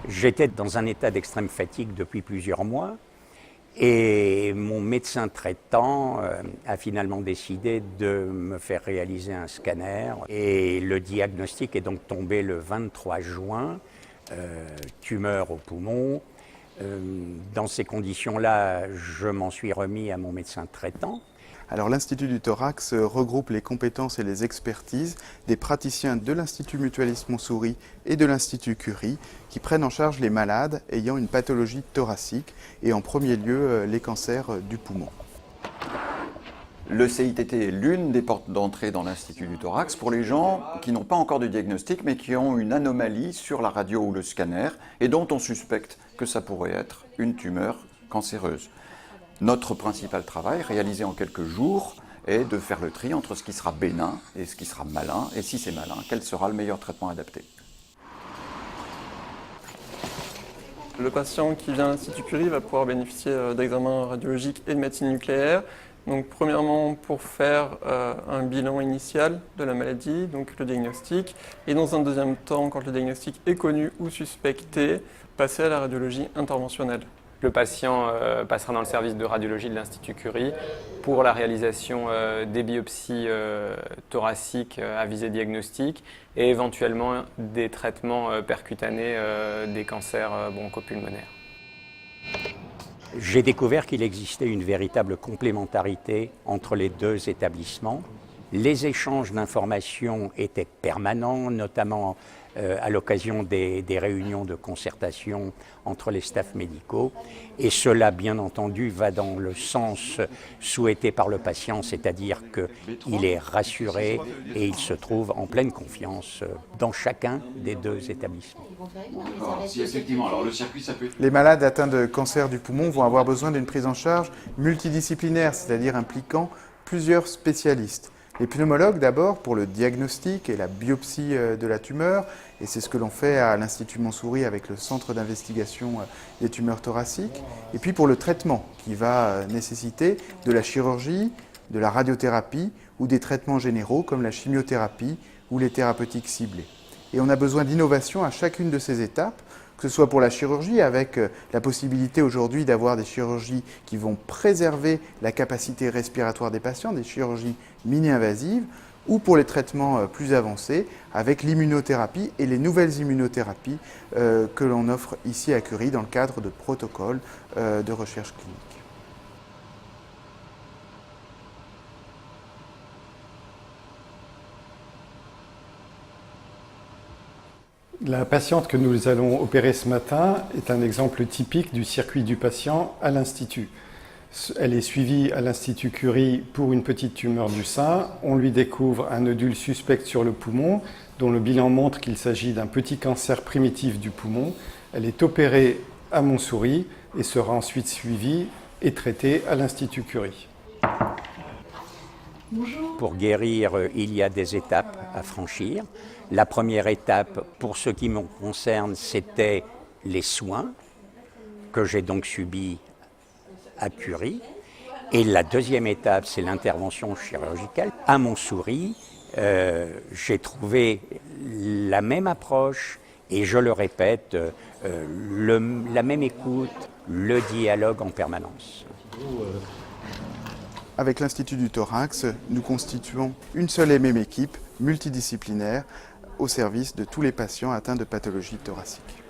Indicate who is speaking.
Speaker 1: J'étais dans un état d'extrême fatigue depuis plusieurs mois et mon médecin traitant a finalement décidé de me faire réaliser un scanner et le diagnostic est donc tombé le 23 juin, tumeur au poumon. Dans ces conditions-là, je m'en suis remis à mon médecin traitant.
Speaker 2: Alors l'Institut du Thorax regroupe les compétences et les expertises des praticiens de l'Institut Mutualiste Montsouris et de l'Institut Curie qui prennent en charge les malades ayant une pathologie thoracique et en premier lieu les cancers du poumon.
Speaker 3: Le CITT est l'une des portes d'entrée dans l'Institut du Thorax pour les gens qui n'ont pas encore de diagnostic mais qui ont une anomalie sur la radio ou le scanner et dont on suspecte que ça pourrait être une tumeur cancéreuse. Notre principal travail, réalisé en quelques jours, est de faire le tri entre ce qui sera bénin et ce qui sera malin, et si c'est malin, quel sera le meilleur traitement adapté.
Speaker 4: Le patient qui vient à l'Institut Curie va pouvoir bénéficier d'examens radiologiques et de médecine nucléaire. Donc, premièrement, pour faire un bilan initial de la maladie, donc le diagnostic, et dans un deuxième temps, quand le diagnostic est connu ou suspecté, passer à la radiologie interventionnelle.
Speaker 5: Le patient passera dans le service de radiologie de l'Institut Curie pour la réalisation des biopsies thoraciques à visée diagnostique et éventuellement des traitements percutanés des cancers bronchopulmonaires.
Speaker 1: J'ai découvert qu'il existait une véritable complémentarité entre les deux établissements. Les échanges d'informations étaient permanents, notamment à l'occasion des réunions de concertation entre les staffs médicaux. Et cela, bien entendu, va dans le sens souhaité par le patient, c'est-à-dire qu'il est rassuré et il se trouve en pleine confiance dans chacun des deux établissements.
Speaker 2: Les malades atteints de cancer du poumon vont avoir besoin d'une prise en charge multidisciplinaire, c'est-à-dire impliquant plusieurs spécialistes. Les pneumologues d'abord pour le diagnostic et la biopsie de la tumeur, et c'est ce que l'on fait à l'Institut Montsouris avec le Centre d'investigation des tumeurs thoraciques, et puis pour le traitement qui va nécessiter de la chirurgie, de la radiothérapie ou des traitements généraux comme la chimiothérapie ou les thérapeutiques ciblées. Et on a besoin d'innovation à chacune de ces étapes, que ce soit pour la chirurgie, avec la possibilité aujourd'hui d'avoir des chirurgies qui vont préserver la capacité respiratoire des patients, des chirurgies mini-invasives, ou pour les traitements plus avancés, avec l'immunothérapie et les nouvelles immunothérapies que l'on offre ici à Curie dans le cadre de protocoles de recherche clinique.
Speaker 6: La patiente que nous allons opérer ce matin est un exemple typique du circuit du patient à l'Institut. Elle est suivie à l'Institut Curie pour une petite tumeur du sein. On lui découvre un nodule suspect sur le poumon, dont le bilan montre qu'il s'agit d'un petit cancer primitif du poumon. Elle est opérée à Montsouris et sera ensuite suivie et traitée à l'Institut Curie.
Speaker 1: Pour guérir, il y a des étapes à franchir. La première étape, pour ce qui me concerne, c'était les soins que j'ai donc subis à Curie. Et la deuxième étape, c'est l'intervention chirurgicale. À Montsouris, j'ai trouvé la même approche et je le répète, la même écoute, le dialogue en permanence.
Speaker 2: Avec l'Institut du Thorax, nous constituons une seule et même équipe multidisciplinaire au service de tous les patients atteints de pathologies thoraciques.